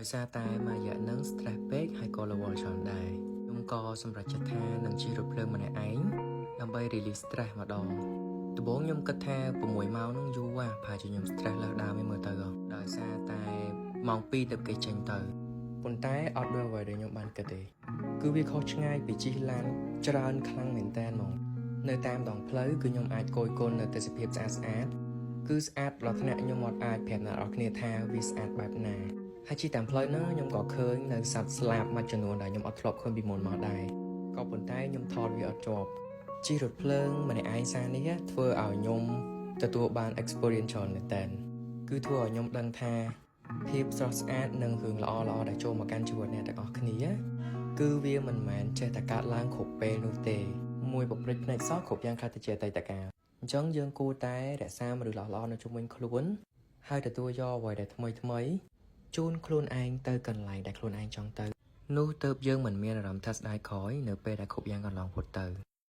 ដោយសារតែមួយរយៈនឹង stress ពេកហើយក៏រវល់ច្រើនដែរខ្ញុំក៏សម្រេចចិត្តថានឹងជិះរថភ្លើងម្នាក់ឯងដើម្បី release stress ម្ដងដំបូងខ្ញុំគិតថា6ម៉ោងហ្នឹងយូរប្រហែលជាខ្ញុំ stress លើសដើមឯងមើលទៅដោយសារតែម៉ោង2ទៅគេចេញទៅប៉ុន្តែអត់ដូចអ្វីដែលខ្ញុំបានគិតទេគឺវាខុសឆ្ងាយពីជិះឡានច្រើនខ្លាំងមែនតើហ្មងនៅតាមដងផ្លូវគឺខ្ញុំអាចគយគន់នៅទេសភាពស្អាតគឺស្អាតដល់ថ្នាក់ខ្ញុំអត់អាចប្រាប់អ្នកនរគ្នាថាវាស្អាតបែបណាហើយជិះតាមផ្លូវហ្នឹងខ្ញុំក៏ឃើញនៅសត្វស្លាបមួយចំនួនដែលខ្ញុំអត់ធ្លាប់ឃើញពីមុនមកដែរក៏ប៉ុន្តែខ្ញុំថតវាអត់ជាប់ជិះរថភ្លើងម្នាក់ឯងសារនេះធ្វើឲ្យខ្ញុំទទួលបាន experience ច្រើនមែនតើគឺធ្វើឲ្យខ្ញុំដឹងថាភាពស្រស់ស្អាតនិងរឿងល្អៗដែលចូលមកកាន់ជីវិតអ្នកទាំងអស់គ្នាគឺវាមិនមែនចេះតែកើតឡើងគ្រប់ពេលនោះទេមួយប្រព្រឹត្តភ្នែកសោះគ្រប់យ៉ាងខ្លះទៅជាអតីតកាលអញ្ចឹងយើងគួរតែរក្សាមនុស្សល្អៗនៅជុំវិញខ្លួនហើយទទួលយកអ្វីដែលថ្មីជូនខ្លួនឯងទៅកន្លែងដែលខ្លួនឯងចង់ទៅនោះទើបយើងមិនមានអារម្មណ៍ថាស្ដាយក្រោយនៅពេលដែលគ្រប់យ៉ាងកន្លងផុតទៅ